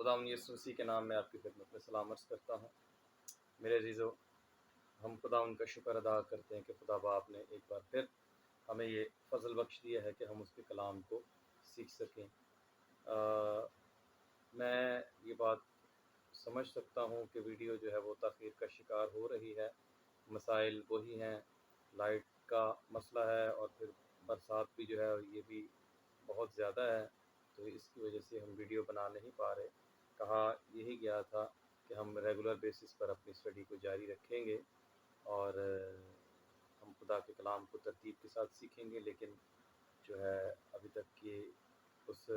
خداوند یسوع مسیح کے نام میں آپ کی خدمت میں سلام عرض کرتا ہوں۔ میرے عزیزو، ہم خداوند کا شکر ادا کرتے ہیں کہ خدا باپ نے ایک بار پھر ہمیں یہ فضل بخش دیا ہے کہ ہم اس کے کلام کو سیکھ سکیں۔ میں یہ بات سمجھ سکتا ہوں کہ ویڈیو جو ہے وہ تاخیر کا شکار ہو رہی ہے۔ مسائل وہی ہیں، لائٹ کا مسئلہ ہے اور پھر برسات بھی جو ہے یہ بھی بہت زیادہ ہے، تو اس کی وجہ سے ہم ویڈیو بنا نہیں پا رہے۔ کہا یہی گیا تھا کہ ہم ریگولر بیسس پر اپنی اسٹڈی کو جاری رکھیں گے اور ہم خدا کے کلام کو ترتیب کے ساتھ سیکھیں گے، لیکن جو ہے ابھی تک کی اس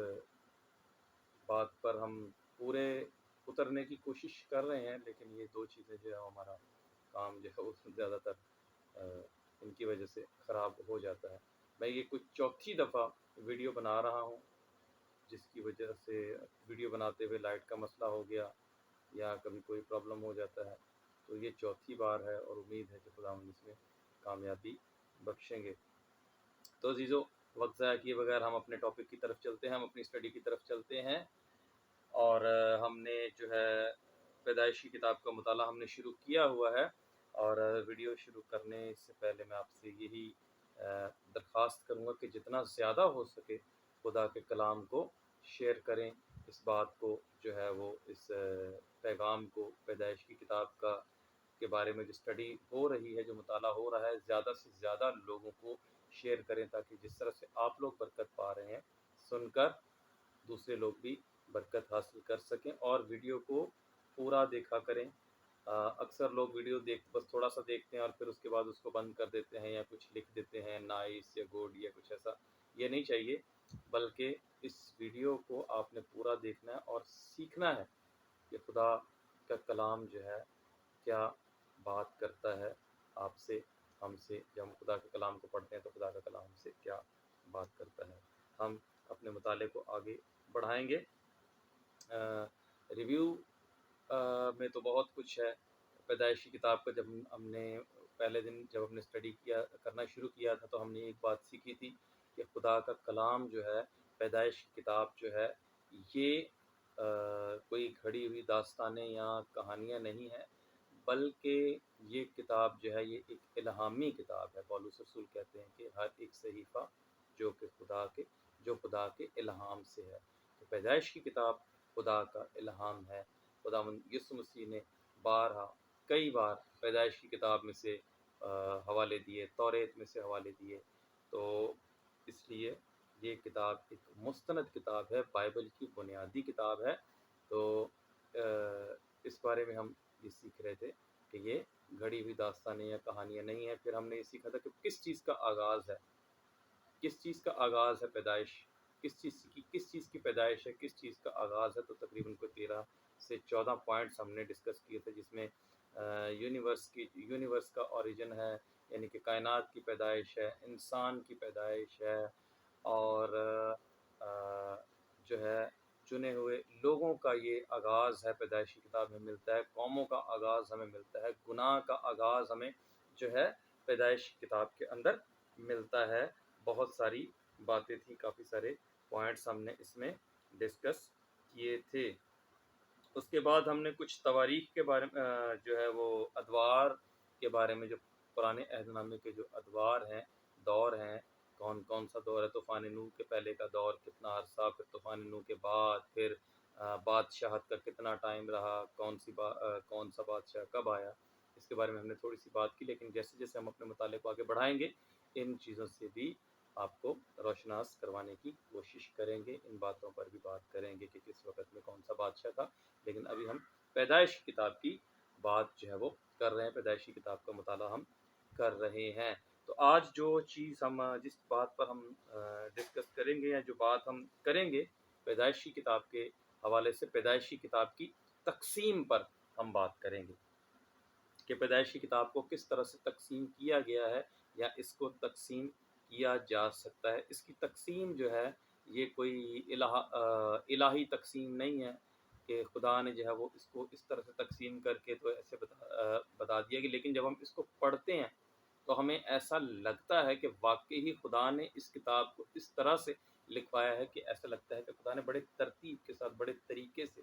بات پر ہم پورے اترنے کی کوشش کر رہے ہیں، لیکن یہ دو چیزیں جو ہے ہمارا کام جو ہے اس میں زیادہ تر ان کی وجہ سے خراب ہو جاتا ہے۔ میں یہ کچھ چوتھی دفعہ ویڈیو بنا رہا ہوں، جس کی وجہ سے ویڈیو بناتے ہوئے لائٹ کا مسئلہ ہو گیا یا کبھی کوئی پرابلم ہو جاتا ہے، تو یہ چوتھی بار ہے اور امید ہے کہ خدا ہم اس میں کامیابی بخشیں گے۔ تو عزیزو، وقت ضائع کیے بغیر ہم اپنے ٹاپک کی طرف چلتے ہیں، ہم اپنی اسٹڈی کی طرف چلتے ہیں، اور ہم نے جو ہے پیدائش کی کتاب کا مطالعہ ہم نے شروع کیا ہوا ہے۔ اور ویڈیو شروع کرنے سے پہلے میں آپ سے یہی درخواست کروں گا کہ جتنا زیادہ ہو سکے خدا کے کلام کو شیئر کریں، اس بات کو جو ہے وہ اس پیغام کو، پیدائش کی کتاب کے بارے میں جو اسٹڈی ہو رہی ہے، جو مطالعہ ہو رہا ہے، زیادہ سے زیادہ لوگوں کو شیئر کریں، تاکہ جس طرح سے آپ لوگ برکت پا رہے ہیں سن کر دوسرے لوگ بھی برکت حاصل کر سکیں۔ اور ویڈیو کو پورا دیکھا کریں۔ اکثر لوگ ویڈیو بس تھوڑا سا دیکھتے ہیں اور پھر اس کے بعد اس کو بند کر دیتے ہیں یا کچھ لکھ دیتے ہیں نائس یا گڈ یا کچھ ایسا۔ یہ نہیں چاہیے، بلکہ اس ویڈیو کو آپ نے پورا دیکھنا ہے اور سیکھنا ہے کہ خدا کا کلام جو ہے کیا بات کرتا ہے آپ سے، ہم سے۔ جب ہم خدا کے کلام کو پڑھتے ہیں تو خدا کا کلام ہم سے کیا بات کرتا ہے۔ ہم اپنے مطالعے کو آگے بڑھائیں گے۔ ریویو میں تو بہت کچھ ہے۔ پیدائش کی کتاب کا جب ہم نے پہلے دن جب ہم نے اسٹڈی کرنا شروع کیا تھا، تو ہم نے ایک بات سیکھی تھی کہ خدا کا کلام جو ہے، پیدائش کی کتاب جو ہے، یہ کوئی گھڑی ہوئی داستانیں یا کہانیاں نہیں ہیں، بلکہ یہ کتاب جو ہے یہ ایک الہامی کتاب ہے۔ پولس رسول کہتے ہیں کہ ہر ایک صحیفہ جو خدا کے الہام سے ہے۔ تو پیدائش کی کتاب خدا کا الہام ہے۔ خداوند یسوع مسیح نے کئی بار پیدائش کی کتاب میں سے حوالے دیے، توریت میں سے حوالے دیے، تو اس لیے یہ کتاب ایک مستند کتاب ہے، بائبل کی بنیادی کتاب ہے۔ تو اس بارے میں ہم یہ سیکھ رہے تھے کہ یہ گھڑی ہوئی داستانیں یا کہانیاں نہیں ہیں۔ پھر ہم نے یہ سیکھا تھا کہ کس چیز کا آغاز ہے، کس چیز کا آغاز ہے پیدائش، کس چیز کی پیدائش ہے، کس چیز کا آغاز ہے۔ تو تقریباً کوئی 13 سے 14 پوائنٹس ہم نے ڈسکس کیے تھے، جس میں یونیورس کا اوریجن ہے، یعنی کہ کائنات کی پیدائش ہے، انسان کی پیدائش ہے، اور جو ہے چنے ہوئے لوگوں کا یہ آغاز ہے، پیدائش کی کتاب میں ملتا ہے۔ قوموں کا آغاز ہمیں ملتا ہے، گناہ کا آغاز ہمیں جو ہے پیدائش کی کتاب کے اندر ملتا ہے۔ بہت ساری باتیں تھیں، کافی سارے پوائنٹس ہم نے اس میں ڈسکس کیے تھے۔ اس کے بعد ہم نے کچھ تواریخ کے بارے میں جو ہے وہ ادوار کے بارے میں، جو پرانے عہد نامے کے جو ادوار ہیں، دور ہیں، کون کون سا دور ہے۔ طوفان نوح کے پہلے کا دور کتنا عرصہ، پھر طوفان نوح کے بعد، پھر بادشاہت کا کتنا ٹائم رہا، کون سا بادشاہ کب آیا، اس کے بارے میں ہم نے تھوڑی سی بات کی۔ لیکن جیسے جیسے ہم اپنے مطالعے کو آگے بڑھائیں گے، ان چیزوں سے بھی آپ کو روشناس کروانے کی کوشش کریں گے، ان باتوں پر بھی بات کریں گے کہ کس وقت میں کون سا بادشاہ تھا۔ لیکن ابھی ہم پیدائش کتاب کی بات جو ہے وہ کر رہے ہیں، پیدائشی کتاب کا مطالعہ ہم کر رہے ہیں۔ تو آج جس بات پر ہم ڈسکس کریں گے، یا جو بات ہم کریں گے پیدائشی کتاب کے حوالے سے، پیدائشی کتاب کی تقسیم پر ہم بات کریں گے کہ پیدائشی کتاب کو کس طرح سے تقسیم کیا گیا ہے، یا اس کو تقسیم کیا جا سکتا ہے۔ اس کی تقسیم جو ہے یہ کوئی الہی تقسیم نہیں ہے کہ خدا نے جو ہے وہ اس کو اس طرح سے تقسیم کر کے تو ایسے بتا دیا کہ، لیکن جب ہم اس کو پڑھتے ہیں تو ہمیں ایسا لگتا ہے کہ واقعی ہی خدا نے اس کتاب کو اس طرح سے لکھوایا ہے کہ ایسا لگتا ہے کہ خدا نے بڑے ترتیب کے ساتھ، بڑے طریقے سے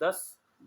10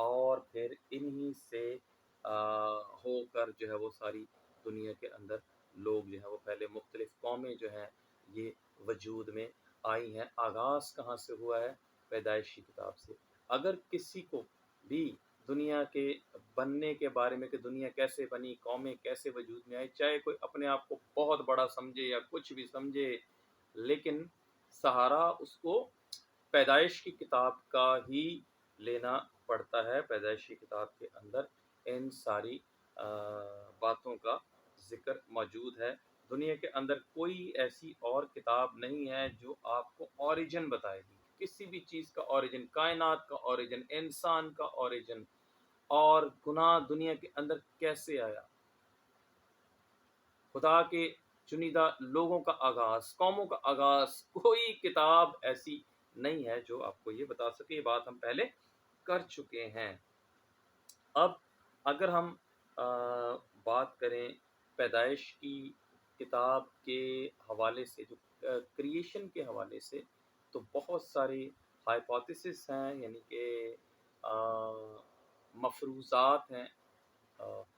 اور پھر انہی سے ہو کر جو ہے وہ ساری دنیا کے اندر لوگ جو ہے وہ پہلے مختلف قومیں جو ہیں یہ وجود میں آئی ہیں۔ آغاز کہاں سے ہوا ہے؟ پیدائش کی کتاب سے۔ اگر کسی کو بھی دنیا کے بننے کے بارے میں کہ دنیا کیسے بنی، قومیں کیسے وجود میں آئی، چاہے کوئی اپنے آپ کو بہت بڑا سمجھے یا کچھ بھی سمجھے، لیکن سہارا اس کو پیدائش کی کتاب کا ہی لینا پڑتا ہے۔ پیدائش کی کتاب کے اندر ان ساری باتوں کا ذکر موجود ہے۔ دنیا کے اندر کوئی ایسی اور کتاب نہیں ہے جو آپ کو اوریجن بتائے گی، کسی بھی چیز کا اوریجن، کائنات کا اوریجن، انسان کا اوریجن، اور گناہ دنیا کے اندر کیسے آیا، خدا کے چنیدہ لوگوں کا آغاز، قوموں کا آغاز، کوئی کتاب ایسی نہیں ہے جو آپ کو یہ بتا سکے۔ یہ بات ہم پہلے کر چکے ہیں۔ اب اگر ہم بات کریں پیدائش کی کتاب کے حوالے سے، جو کریشن کے حوالے سے، تو بہت ساری ہائپوتھیسس ہیں، یعنی کہ مفروضات ہیں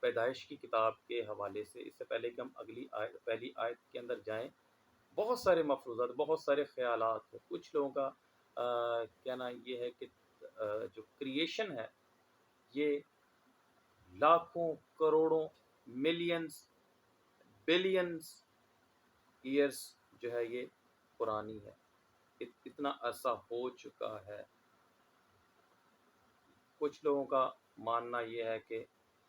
پیدائش کی کتاب کے حوالے سے۔ اس سے پہلے کہ ہم پہلی آیت کے اندر جائیں، بہت سارے مفروضات، بہت سارے خیالات ہیں۔ کچھ لوگوں کا کہنا یہ ہے کہ جو کریشن ہے یہ لاکھوں، کروڑوں، ملینز، بلینز ایئرس جو ہے یہ پرانی ہے، اتنا عرصہ ہو چکا ہے۔ کچھ لوگوں کا ماننا یہ ہے کہ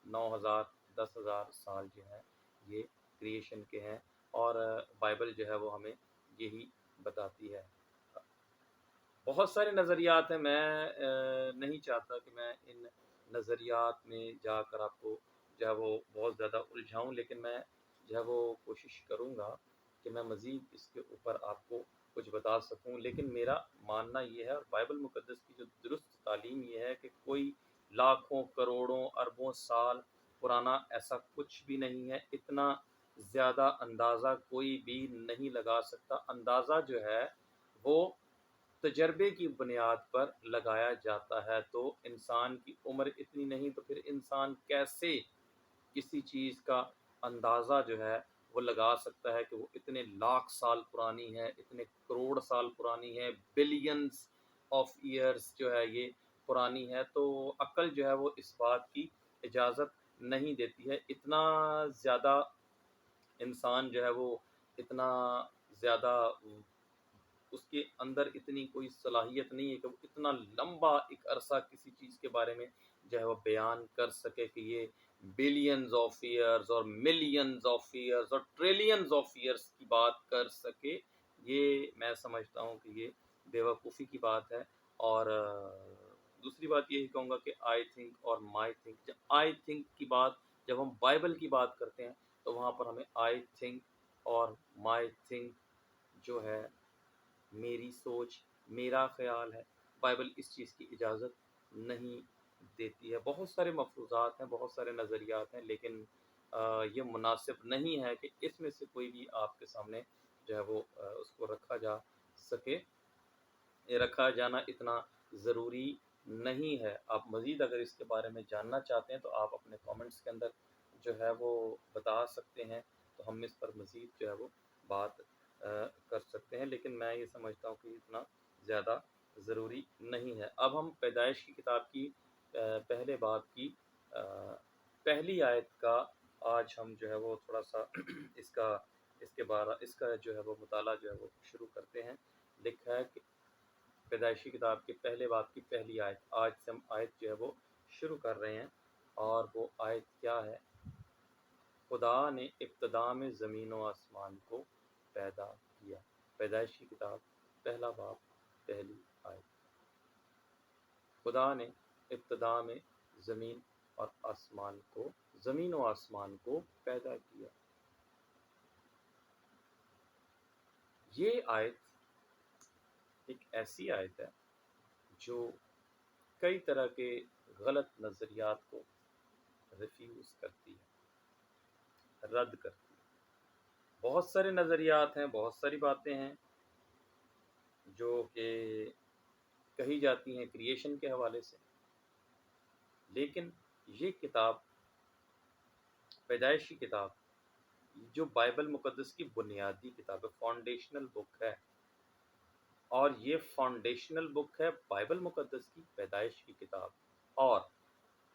9,000 10,000 سال جو ہیں یہ کریشن کے ہیں، اور بائبل جو ہے وہ ہمیں یہی بتاتی ہے۔ بہت سارے نظریات ہیں، میں نہیں چاہتا کہ میں ان نظریات میں جا کر آپ کو جو ہے وہ بہت زیادہ الجھاؤں، لیکن میں جو ہے وہ کوشش کروں گا کہ میں مزید اس کے اوپر آپ کو کچھ بتا سکوں۔ لیکن میرا ماننا یہ ہے، اور بائبل مقدس کی جو درست تعلیم یہ ہے کہ کوئی لاکھوں، کروڑوں، اربوں سال پرانا ایسا کچھ بھی نہیں ہے۔ اتنا زیادہ اندازہ کوئی بھی نہیں لگا سکتا۔ اندازہ جو ہے وہ تجربے کی بنیاد پر لگایا جاتا ہے۔ تو انسان کی عمر اتنی نہیں، تو پھر انسان کیسے کسی چیز کا اندازہ جو ہے وہ لگا سکتا ہے کہ وہ اتنے لاکھ سال پرانی ہے، اتنے کروڑ سال پرانی ہے، بلینز آف ایئرس جو ہے یہ پرانی ہے۔ تو عقل جو ہے وہ اس بات کی اجازت نہیں دیتی ہے۔ اتنا زیادہ انسان جو ہے وہ اتنا زیادہ اس کے اندر اتنی کوئی صلاحیت نہیں ہے کہ وہ اتنا لمبا ایک عرصہ کسی چیز کے بارے میں جو ہے وہ بیان کر سکے کہ یہ بلینز آف ایئرز اور ملینز آف ایئرز اور ٹریلینز آف ایئرز کی بات کر سکے۔ یہ میں سمجھتا ہوں کہ یہ بیوقوفی کی بات ہے۔ اور دوسری بات یہی کہوں گا کہ آئی تھنک اور مائی تھنک، آئی تھنک کی بات جب ہم بائبل کی بات کرتے ہیں تو وہاں پر ہمیں آئی تھنک اور مائی تھنک جو ہے میری سوچ، میرا خیال ہے، بائبل اس چیز کی اجازت نہیں دیتی ہے۔ بہت سارے مفروضات ہیں، بہت سارے نظریات ہیں، لیکن یہ مناسب نہیں ہے کہ اس میں سے کوئی بھی آپ کے سامنے جو ہے وہ اس کو رکھا جا سکے۔ یہ رکھا جانا اتنا ضروری نہیں ہے۔ آپ مزید اگر اس کے بارے میں جاننا چاہتے ہیں تو آپ اپنے کامنٹس کے اندر جو ہے وہ بتا سکتے ہیں، تو ہم اس پر مزید جو ہے وہ بات کر سکتے ہیں، لیکن میں یہ سمجھتا ہوں کہ اتنا زیادہ ضروری نہیں ہے۔ اب ہم پیدائش کی کتاب کی پہلے باب کی پہلی آیت کا آج ہم جو ہے وہ تھوڑا سا اس کا جو ہے وہ مطالعہ جو ہے وہ شروع کرتے ہیں۔ لکھا ہے کہ پیدائشی کتاب کے پہلے باب کی پہلی آیت، آج سے ہم آیت جو ہے وہ شروع کر رہے ہیں، اور وہ آیت کیا ہے؟ خدا نے ابتدا میں زمین و آسمان کو پیدا کیا۔ پیدائش کی کتاب پہلا باب پہلی آیت۔ خدا نے ابتدا میں زمین و آسمان کو پیدا کیا۔ یہ آیت ایک ایسی آیت ہے جو کئی طرح کے غلط نظریات کو ریفیوز کرتی ہے، رد کرتی ہے۔ بہت سارے نظریات ہیں، بہت ساری باتیں ہیں جو کہ کہی جاتی ہیں کریشن کے حوالے سے، لیکن یہ کتاب، پیدائش کی کتاب، جو بائبل مقدس کی بنیادی کتاب ہے، فاؤنڈیشنل بک ہے، اور یہ فاؤنڈیشنل بک ہے بائبل مقدس کی پیدائش کی کتاب، اور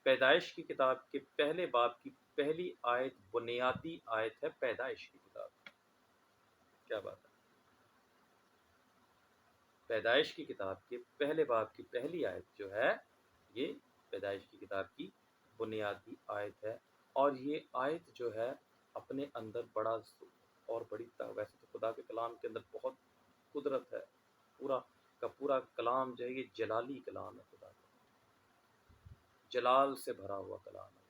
پیدائش کی کتاب کے پہلے باب کی پہلی آیت بنیادی آیت ہے پیدائش کی کتاب۔ کیا بات ہے! پیدائش کی کتاب کے پہلے باب کی پہلی آیت جو ہے، یہ پیدائش کی کتاب کی بنیادی آیت ہے، اور یہ آیت جو ہے اپنے اندر بڑا اور بڑی ویسے تو خدا کے کلام کے اندر بہت قدرت ہے، پورا کا پورا کلام جو ہے یہ جلالی کلام ہے، خدا کا جلال سے بھرا ہوا کلام ہے۔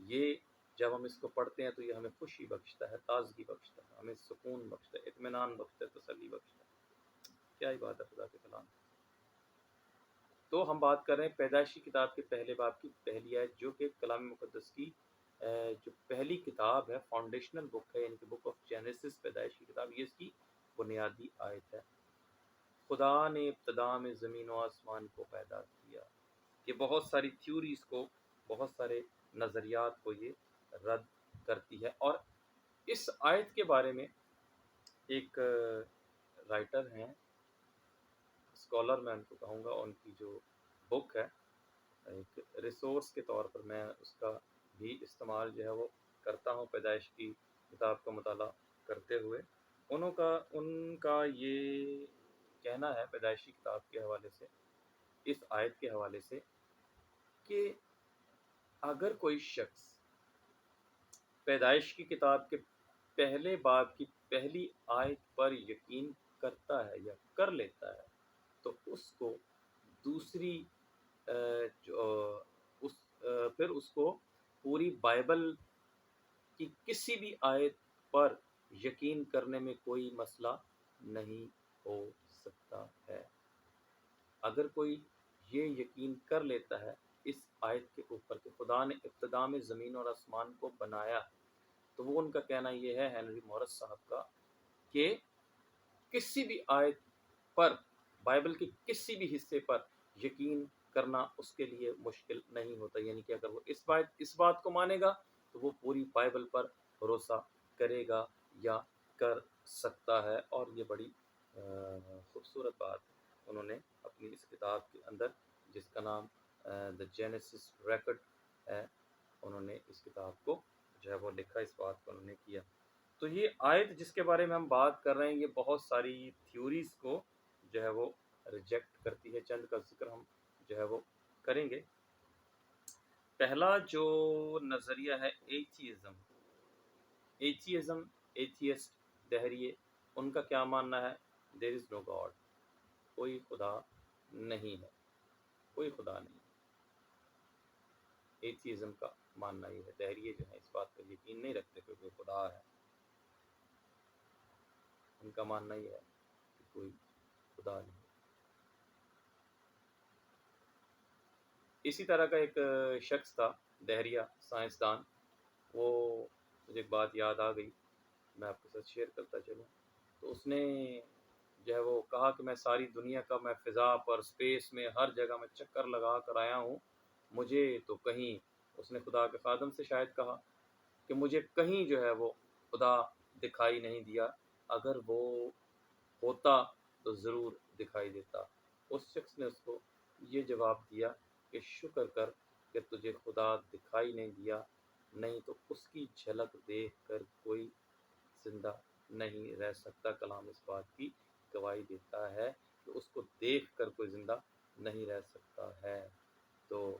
یہ جب ہم اس کو پڑھتے ہیں تو یہ ہمیں خوشی بخشتا ہے، تازگی بخشتا ہے، ہمیں سکون بخشتا ہے، اطمینان بخشتا ہے، تسلی بخشتا ہے۔ کیا ہی بات ہے خدا کے کلام! تو ہم بات کر رہے ہیں پیدائش کی کتاب کے پہلے باب کی پہلی آیت، جو کہ کلام مقدس کی جو پہلی کتاب ہے، فاؤنڈیشنل بک ہے، یعنی کہ بک آف جینیسس، پیدائش کی کتاب، یہ اس کی بنیادی آیت ہے۔ خدا نے ابتدا میں زمین و آسمان کو پیدا کیا۔ کہ بہت ساری تھیوریز کو، بہت سارے نظریات کو یہ رد کرتی ہے، اور اس آیت کے بارے میں ایک رائٹر ہیں، اسکالر میں ان کو کہوں گا، ان کی جو بک ہے، ایک ریسورس کے طور پر میں اس کا بھی استعمال جو ہے وہ کرتا ہوں پیدائش کی کتاب کا مطالعہ کرتے ہوئے۔ ان کا یہ کہنا ہے پیدائش کی کتاب کے حوالے سے، اس آیت کے حوالے سے، کہ اگر کوئی شخص پیدائش کی کتاب کے پہلے باب کی پہلی آیت پر یقین کرتا ہے یا کر لیتا ہے، تو اس کو دوسری پھر اس کو پوری بائبل کی کسی بھی آیت پر یقین کرنے میں کوئی مسئلہ نہیں ہو سکتا ہے۔ اگر کوئی یہ یقین کر لیتا ہے اس آیت کے اوپر کہ خدا نے ابتدا میں زمین اور آسمان کو بنایا، تو وہ ان کا کہنا یہ ہے، ہنری مورس صاحب کا، کہ کسی بھی آیت پر، بائبل کے کسی بھی حصے پر یقین کرنا اس کے لیے مشکل نہیں ہوتا، یعنی کہ اگر وہ اس بات کو مانے گا تو وہ پوری بائبل پر بھروسہ کرے گا یا کر سکتا ہے۔ اور یہ بڑی خوبصورت بات انہوں نے اپنی اس کتاب کے اندر، جس کا نام دا جینیسس ریکارڈ ہے، انہوں نے اس کتاب کو جو ہے وہ لکھا، اس بات کو انہوں نے کیا۔ تو یہ آیت جس کے بارے میں ہم بات کر رہے ہیں، یہ بہت ساری تھیوریز کو جو ہے وہ ریجیکٹ کرتی ہے۔ چند کا ذکر ہم جو ہے وہ کریں گے۔ پہلا جو نظریہ ہے ایتھیزم، ایتھیسٹ، دہریے، ان کا کیا ماننا ہے؟ دیر از نو گاڈ، کوئی خدا نہیں ہے، کوئی خدا نہیں۔ ایتھیزم کا ماننا یہ ہے، دہریے جو ہے اس بات پر یقین نہیں رکھتے کہ کوئی خدا ہے، ان کا ماننا یہ ہے کہ کوئی خدا نہیں۔ اسی طرح کا ایک شخص تھا، دہریہ سائنسدان، وہ مجھے ایک بات یاد آ گئی، میں آپ کے ساتھ شیئر کرتا چلوں۔ تو اس نے جو ہے وہ کہا کہ میں ساری دنیا کا، میں فضا پر، سپیس میں، ہر جگہ میں چکر لگا کر آیا ہوں، مجھے تو کہیں، اس نے خدا کے خادم سے شاید کہا کہ مجھے کہیں جو ہے وہ خدا دکھائی نہیں دیا، اگر وہ ہوتا تو ضرور دکھائی دیتا۔ اس شخص نے اس کو یہ جواب دیا کہ شکر کر کہ تجھے خدا دکھائی نہیں دیا، نہیں تو اس کی جھلک دیکھ کر کوئی زندہ نہیں رہ سکتا۔ کلام اس بات کی گواہی دیتا ہے کہ اس کو دیکھ کر کوئی زندہ نہیں رہ سکتا ہے۔ تو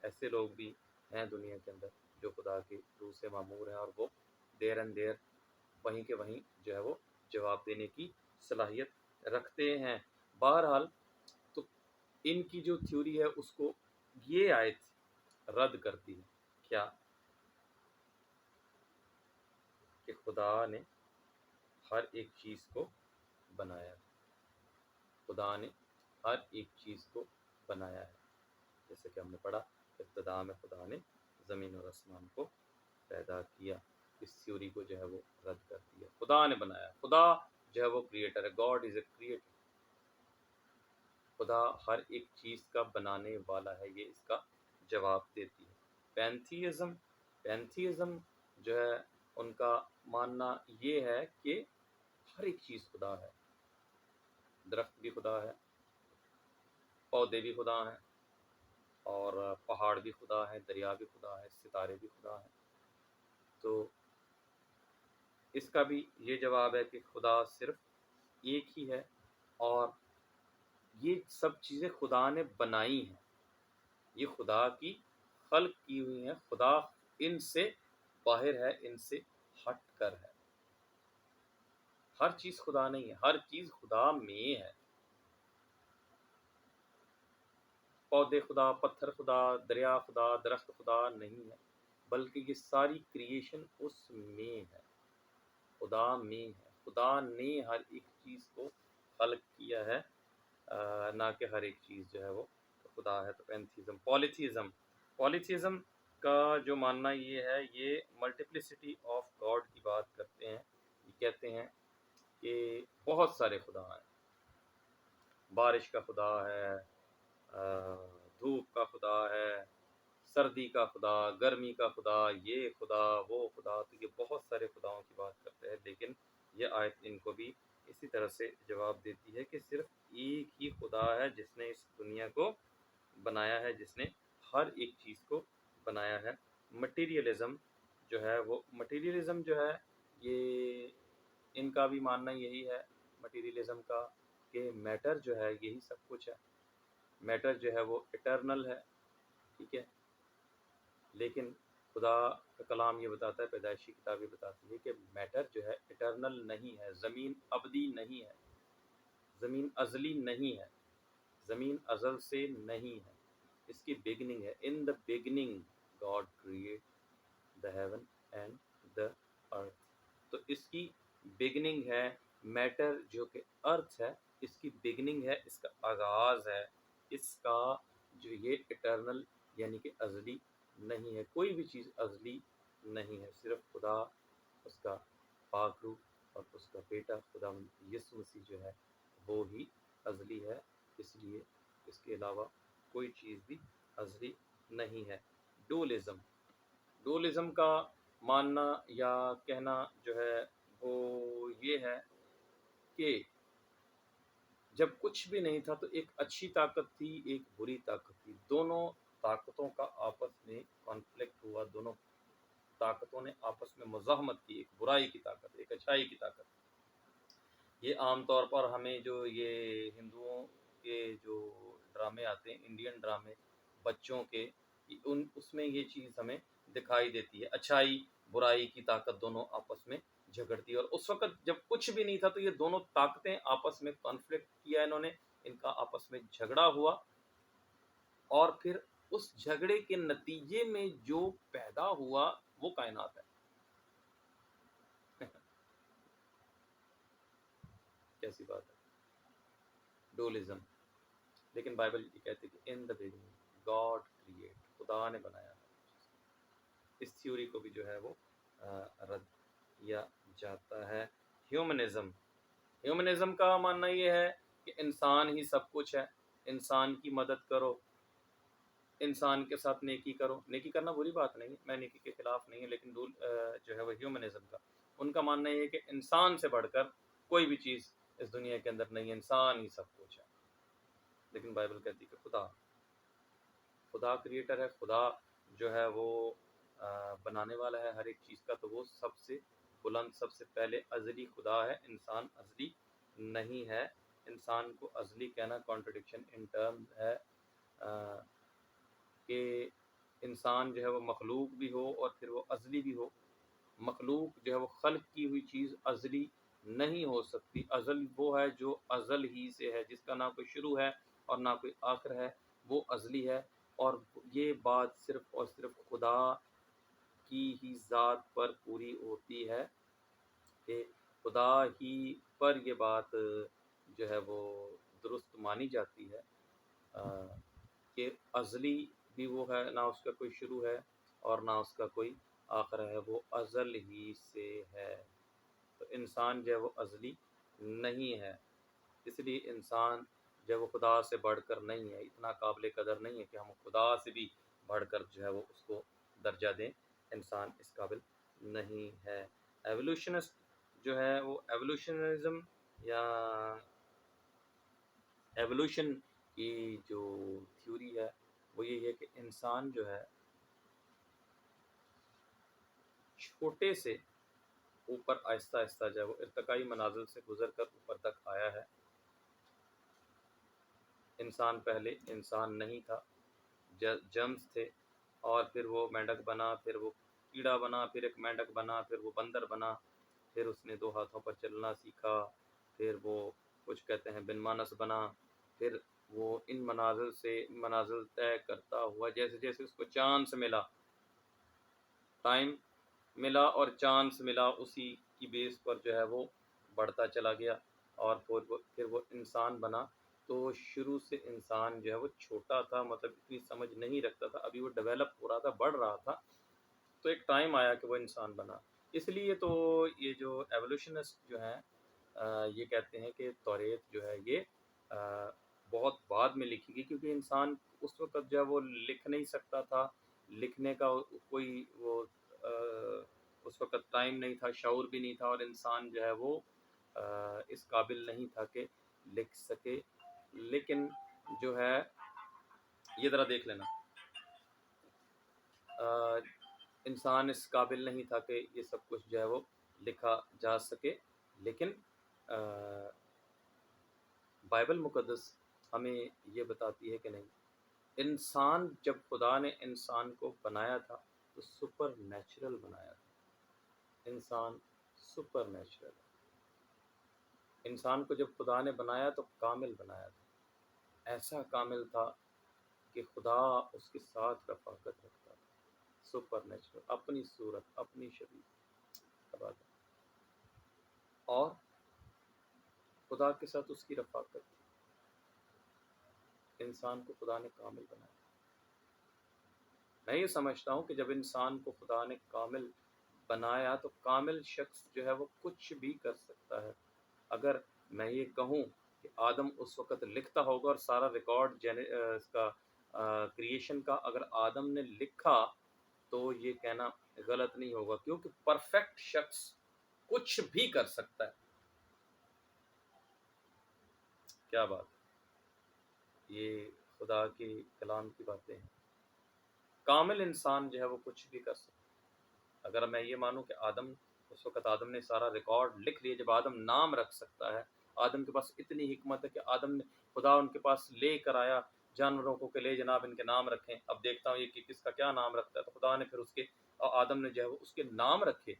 ایسے لوگ بھی ہیں دنیا کے اندر جو خدا کی روح سے معمور ہیں، اور وہ دیر این دیر وہیں کے وہیں جو ہے وہ جواب دینے کی صلاحیت رکھتے ہیں۔ بہرحال تو ان کی جو تھیوری ہے اس کو یہ آیت رد کرتی ہے، کیا؟ کہ خدا نے ہر ایک چیز کو بنایا، خدا نے ہر ایک چیز کو بنایا ہے، جیسے کہ ہم نے پڑھا، ابتدا میں خدا نے زمین اور آسمان کو پیدا کیا۔ اس تھیوری کو جو ہے وہ رد کر دیا، خدا نے بنایا، خدا جو ہے وہ کریٹر ہے، گاڈ از اے کریٹر، خدا ہر ایک چیز کا بنانے والا ہے، یہ اس کا جواب دیتی ہے۔ پینتھیزم جو ہے ان کا ماننا یہ ہے کہ ہر ایک چیز خدا ہے، درخت بھی خدا ہے، پودے بھی خدا ہیں، اور پہاڑ بھی خدا ہے، دریا بھی خدا ہے، ستارے بھی خدا ہیں۔ تو اس کا بھی یہ جواب ہے کہ خدا صرف ایک ہی ہے، اور یہ سب چیزیں خدا نے بنائی ہیں، یہ خدا کی خلق کی ہوئی ہیں، خدا ان سے باہر ہے، ان سے ہٹ کر ہے۔ ہر چیز خدا نہیں ہے، ہر چیز خدا میں ہے۔ پودے خدا، پتھر خدا، دریا خدا، درخت خدا نہیں ہے، بلکہ یہ ساری کریشن اس میں ہے، خدا میں ہے۔ خدا نے ہر ایک چیز کو خلق کیا ہے، نہ کہ ہر ایک چیز جو ہے وہ خدا ہے۔ تو پولیتھیزم کا جو ماننا یہ ہے، یہ ملٹیپلسٹی آف گاڈ کی بات کرتے ہیں۔ یہ کہتے ہیں کہ بہت سارے خدا ہیں، بارش کا خدا ہے، دھوپ کا خدا ہے، سردی کا خدا، گرمی کا خدا، یہ خدا، وہ خدا۔ تو یہ بہت سارے خداؤں کی بات کرتے ہیں، لیکن یہ آیت ان کو بھی اسی طرح سے جواب دیتی ہے کہ صرف ایک ہی خدا ہے جس نے اس دنیا کو بنایا ہے، جس نے ہر ایک چیز کو بنایا ہے۔ مٹیریلزم جو ہے یہ ان کا بھی ماننا یہی ہے، مٹیریلزم کا، کہ میٹر جو ہے یہی سب کچھ ہے، میٹر جو ہے وہ اٹرنل ہے، ٹھیک ہے۔ لیکن خدا کا کلام یہ بتاتا ہے، پیدائشی کتاب یہ بتاتی ہے کہ میٹر جو ہے اٹرنل نہیں ہے، زمین ابدی نہیں ہے، زمین ازلی نہیں ہے، زمین ازل سے نہیں ہے، اس کی بگننگ ہے۔ In the beginning God created the heaven and the earth. تو اس کی بگننگ ہے میٹر جو کہ ارتھ ہے، اس کی بگننگ ہے، اس کا آغاز ہے، اس کا جو یہ اٹرنل یعنی کہ ازلی نہیں ہے، کوئی بھی چیز ازلی نہیں ہے، صرف خدا، اس کا پاک روح اور اس کا بیٹا خدا یسوع مسیح جو ہے وہ ہی ازلی ہے، اس لیے اس کے علاوہ کوئی چیز بھی ازلی نہیں ہے۔ ڈولزم کا ماننا یا کہنا جو ہے وہ یہ ہے کہ جب کچھ بھی نہیں تھا تو ایک اچھی طاقت تھی، ایک بری طاقت تھی، دونوں طاقتوں کا آپس میں کانفلکٹ ہوا، دونوں طاقتوں نے آپس میں مزاحمت کی، ایک برائی کی طاقت، ایک اچھائی کی طاقت۔ یہ عام طور پر ہمیں جو یہ ہندوؤں کے جو ڈرامے آتے ہیں، انڈین ڈرامے بچوں کے، اس میں یہ چیز ہمیں دکھائی دیتی ہے، اچھائی برائی کی طاقت دونوں آپس میں جھگڑتی ہے۔ اور اس وقت جب کچھ بھی نہیں تھا تو یہ دونوں طاقتیں آپس میں کانفلکٹ کیا، انہوں نے، ان کا آپس میں جھگڑا ہوا، اور پھر اس جھگڑے کے نتیجے میں جو پیدا ہوا وہ کائنات ہے۔ کیسی بات ہے، ڈولزم۔ لیکن بائبل یہ کہتی ہے کہ ان دا بگننگ گاڈ کریٹ، خدا نے بنایا ہے۔ اس تھیوری کو بھی جو ہے وہ رد کیا جاتا ہے۔ ہیومنزم کا ماننا یہ ہے کہ انسان ہی سب کچھ ہے، انسان کی مدد کرو، انسان کے ساتھ نیکی کرو۔ نیکی کرنا بری بات نہیں، میں نیکی کے خلاف نہیں ہے، لیکن جو ہے وہ ہیومنزم کا، ان کا ماننا یہ ہے کہ انسان سے بڑھ کر کوئی بھی چیز اس دنیا کے اندر نہیں ہے، انسان ہی سب کچھ ہے۔ لیکن بائبل کہتی ہے کہ خدا کریٹر ہے، خدا جو ہے وہ بنانے والا ہے ہر ایک چیز کا، تو وہ سب سے بلند، سب سے پہلے ازلی خدا ہے، انسان ازلی نہیں ہے۔ انسان کو ازلی کہنا کانٹرڈکشن ان ٹرم ہے، کہ انسان جو ہے وہ مخلوق بھی ہو اور پھر وہ ازلی بھی ہو۔ مخلوق جو ہے وہ خلق کی ہوئی چیز ازلی نہیں ہو سکتی، ازل وہ ہے جو ازل ہی سے ہے، جس کا نہ کوئی شروع ہے اور نہ کوئی آخر ہے، وہ ازلی ہے۔ اور یہ بات صرف اور صرف خدا کی ہی ذات پر پوری ہوتی ہے، کہ خدا ہی پر یہ بات جو ہے وہ درست مانی جاتی ہے، کہ ازلی بھی وہ ہے، نہ اس کا کوئی شروع ہے اور نہ اس کا کوئی آخر ہے، وہ ازل ہی سے ہے۔ تو انسان جو ہے وہ ازلی نہیں ہے، اس لیے انسان جو ہے وہ خدا سے بڑھ کر نہیں ہے، اتنا قابل قدر نہیں ہے کہ ہم خدا سے بھی بڑھ کر جو ہے وہ اس کو درجہ دیں، انسان اس قابل نہیں ہے۔ ایولیوشنسٹ جو ہے وہ ایولیوشنزم یا ایولیوشن کی جو تھیوری ہے وہ یہ ہے کہ انسان جو ہے چھوٹے سے اوپر آہستہ آہستہ جو ہے وہ ارتقائی منازل سے گزر کر اوپر تک آیا ہے۔ انسان پہلے انسان نہیں تھا، جرمز تھے، اور پھر وہ مینڈک بنا، پھر وہ کیڑا بنا، پھر ایک مینڈک بنا، پھر وہ بندر بنا، پھر اس نے 2 ہاتھوں پر چلنا سیکھا، پھر وہ کچھ کہتے ہیں بن مانس بنا، پھر وہ ان منازل سے منازل طے کرتا ہوا جیسے جیسے اس کو چانس ملا، ٹائم ملا اور چانس ملا، اسی کی بیس پر جو ہے وہ بڑھتا چلا گیا، اور پھر وہ انسان بنا۔ تو شروع سے انسان جو ہے وہ چھوٹا تھا، مطلب اتنی سمجھ نہیں رکھتا تھا، ابھی وہ ڈیولپ ہو رہا تھا، بڑھ رہا تھا، تو ایک ٹائم آیا کہ وہ انسان بنا۔ اس لیے تو یہ جو ایولیوشنسٹ جو ہیں یہ کہتے ہیں کہ توریت جو ہے یہ بہت بعد میں لکھی گئی، کیونکہ انسان اس وقت جو ہے وہ لکھ نہیں سکتا تھا، لکھنے کا کوئی وہ اس وقت ٹائم نہیں تھا، شعور بھی نہیں تھا، اور انسان جو ہے وہ اس قابل نہیں تھا کہ لکھ سکے۔ لیکن جو ہے یہ ذرا دیکھ لینا، انسان اس قابل نہیں تھا کہ یہ سب کچھ جو ہے وہ لکھا جا سکے، لیکن بائبل مقدس ہمیں یہ بتاتی ہے کہ نہیں، انسان جب خدا نے انسان کو بنایا تھا تو سپر نیچرل بنایا تھا، انسان سپر نیچرل ہے۔ انسان کو جب خدا نے بنایا تو کامل بنایا تھا، ایسا کامل تھا کہ خدا اس کے ساتھ رفاقت رکھتا تھا، سپر نیچرل، اپنی صورت، اپنی شبیہ بات ہے، اور خدا کے ساتھ اس کی رفاقت تھی۔ انسان کو خدا نے کامل بنایا۔ میں یہ سمجھتا ہوں کہ جب انسان کو خدا نے کامل بنایا تو کامل شخص جو ہے وہ کچھ بھی کر سکتا ہے۔ اگر میں یہ کہوں کہ آدم اس وقت لکھتا ہوگا اور سارا ریکارڈ اس کا کریشن کا اگر آدم نے لکھا تو یہ کہنا غلط نہیں ہوگا، کیونکہ پرفیکٹ شخص کچھ بھی کر سکتا ہے۔ کیا بات ہے، یہ خدا کے کلام کی باتیں ہیں۔ کامل انسان جو ہے وہ کچھ بھی کر سکتا ہے۔ اگر میں یہ مانوں کہ اس وقت آدم نے سارا ریکارڈ لکھ لیا، جب آدم نام رکھ سکتا ہے، آدم کے پاس اتنی حکمت ہے کہ آدم نے خدا ان کے پاس لے کر آیا جانوروں کو کہ لے جناب ان کے نام رکھیں، اب دیکھتا ہوں یہ کہ کس کا کیا نام رکھتا ہے، تو خدا نے پھر آدم نے جو ہے وہ اس کے نام رکھے،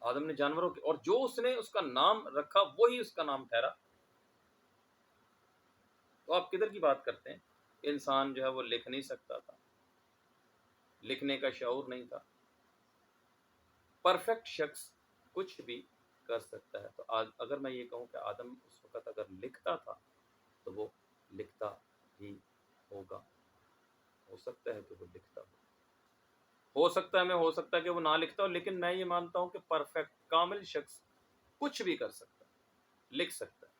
آدم نے جانوروں کے، اور جو اس نے اس کا نام رکھا وہی اس کا نام ٹھہرا۔ تو آپ کدھر کی بات کرتے ہیں؟ انسان جو ہے وہ لکھ نہیں سکتا تھا، لکھنے کا شعور نہیں تھا۔ پرفیکٹ شخص کچھ بھی کر سکتا ہے۔ تو اگر میں یہ کہوں کہ آدم اس وقت اگر لکھتا تھا تو وہ لکھتا ہی ہوگا، ہو سکتا ہے کہ وہ لکھتا ہو سکتا ہے کہ وہ نہ لکھتا ہو، لیکن میں یہ مانتا ہوں کہ پرفیکٹ کامل شخص کچھ بھی کر سکتا ہے، لکھ سکتا ہے۔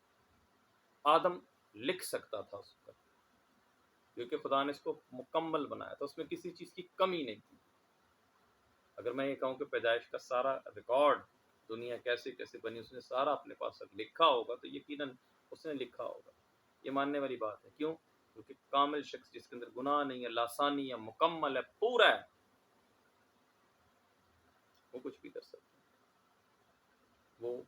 آدم لکھ سکتا تھا اس وقت، کیونکہ خدا نے اس کو مکمل بنایا تھا، اس میں کسی چیز کی کمی نہیں تھی۔ اگر میں یہ کہوں کہ پیدائش کا سارا ریکارڈ، دنیا کیسے کیسے بنی، اس نے سارا اپنے پاس لکھا ہوگا، تو یقیناً اس نے لکھا ہوگا، یہ ماننے والی بات ہے۔ کیوں؟ کیونکہ کامل شخص جس کے اندر گناہ نہیں ہے، لاسانی ہے، مکمل ہے، پورا ہے، وہ کچھ بھی کر سکتا ہے، وہ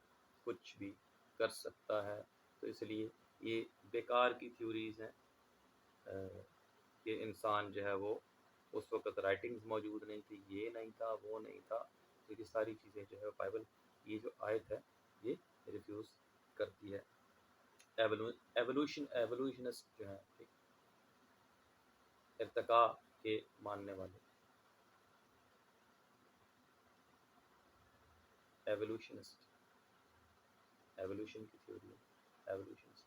کچھ بھی کر سکتا ہے۔ تو اس لیے یہ بیکار کی تھیوریز ہیں کہ انسان جو ہے وہ اس وقت رائٹنگز موجود نہیں تھی، یہ نہیں تھا، وہ نہیں تھا، یہ ساری چیزیں جو ہے بائبل یہ جو آیت ہے یہ ریفیوز کرتی ہے۔ ایولیوشنسٹ جو ہیں ارتقاء کے ماننے والے، ایولیوشنسٹ، ایولیوشن کی تھیوری ہے ایولیوشنسٹ۔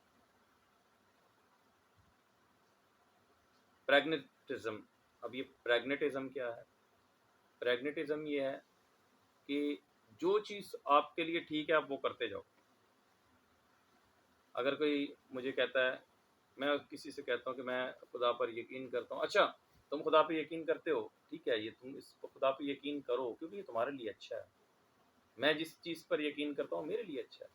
پریگنیٹزم، اب یہ پریگنیٹزم کیا ہے؟ پریگنیٹزم یہ ہے کہ جو چیز آپ کے لیے ٹھیک ہے آپ وہ کرتے جاؤ۔ اگر کوئی مجھے کہتا ہے میں کسی سے کہتا ہوں کہ میں خدا پر یقین کرتا ہوں، اچھا تم خدا پہ یقین کرتے ہو، ٹھیک ہے، یہ تم اس کو خدا پہ یقین کرو کیونکہ یہ تمہارے لیے اچھا ہے، میں جس چیز پر یقین کرتا ہوں میرے لیے اچھا ہے،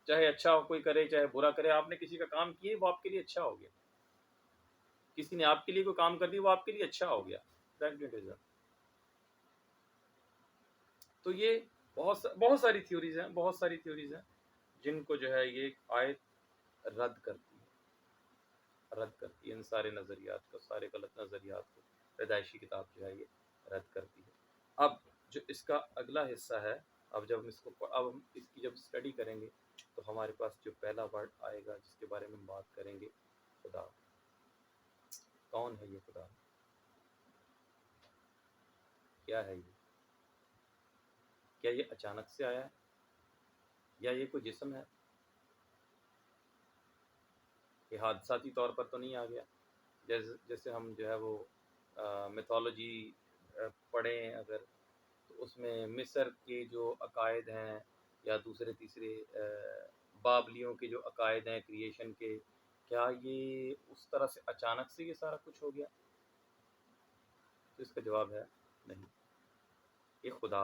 چاہے اچھا کوئی کرے چاہے برا کرے، آپ نے کسی کا کام کیے وہ آپ کے لیے اچھا ہو گیا، کسی نے آپ کے لیے کوئی کام کر دی وہ آپ کے لیے اچھا ہو گیا. تو یہ بہت ساری تھیوریز ہیں جن کو جو ہے یہ آیت رد کرتی ہے ان سارے نظریات کو، سارے غلط نظریات کو پیدائشی کتاب جو ہے یہ رد کرتی ہے. اب جو اس کا اگلا حصہ ہے، اب ہم اس کی جب اسٹڈی کریں گے تو ہمارے پاس جو پہلا ورڈ آئے گا جس کے بارے میں ہم بات کریں گے، خدا. کون ہے یہ خدا؟ کیا ہے یہ؟ کیا یہ اچانک سے آیا ہے یا یہ کوئی جسم ہے؟ یہ حادثاتی طور پر تو نہیں آ گیا، جیسے ہم جو ہے وہ میتھولوجی پڑھیں اگر، تو اس میں مصر کے جو عقائد ہیں یا دوسرے تیسرے بابلیوں کے جو عقائد ہیں کریشن کے، کیا یہ اس طرح سے اچانک سے یہ سارا کچھ ہو گیا؟ تو اس کا جواب ہے نہیں. یہ خدا،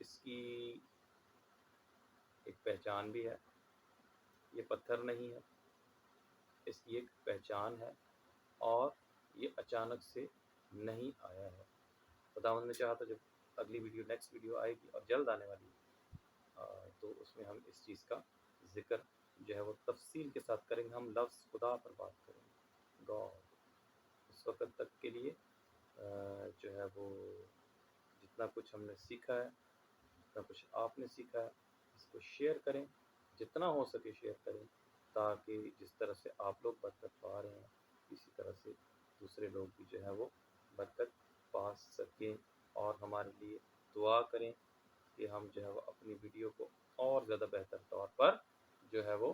اس کی ایک پہچان بھی ہے، یہ پتھر نہیں ہے، اس کی ایک پہچان ہے اور یہ اچانک سے نہیں آیا ہے. خداوند نے چاہا تو جب اگلی ویڈیو نیکسٹ ویڈیو آئے گی اور جلد آنے والی ہے، تو اس میں ہم اس چیز کا ذکر جو ہے وہ تفصیل کے ساتھ کریں گے. ہم لفظ خدا پر بات کریں گے، گاڈ. اس وقت تک کے لیے جو ہے وہ جتنا کچھ ہم نے سیکھا ہے، جتنا کچھ آپ نے سیکھا ہے، اس کو شیئر کریں، جتنا ہو سکے شیئر کریں، تاکہ جس طرح سے آپ لوگ برکت پا رہے ہیں اسی طرح سے دوسرے لوگ بھی جو ہے وہ برکت پا سکیں. اور ہمارے لیے دعا کریں کہ ہم جو ہے وہ اپنی ویڈیو کو اور زیادہ بہتر طور پر جو ہے وہ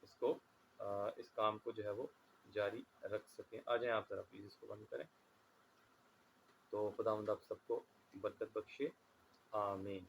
اس کام کو جو ہے وہ جاری رکھ سکیں. آ جائیں آپ ذرا پلیز اس کو بند کریں. تو خداوند آپ سب کو برکت بخشے، آمین.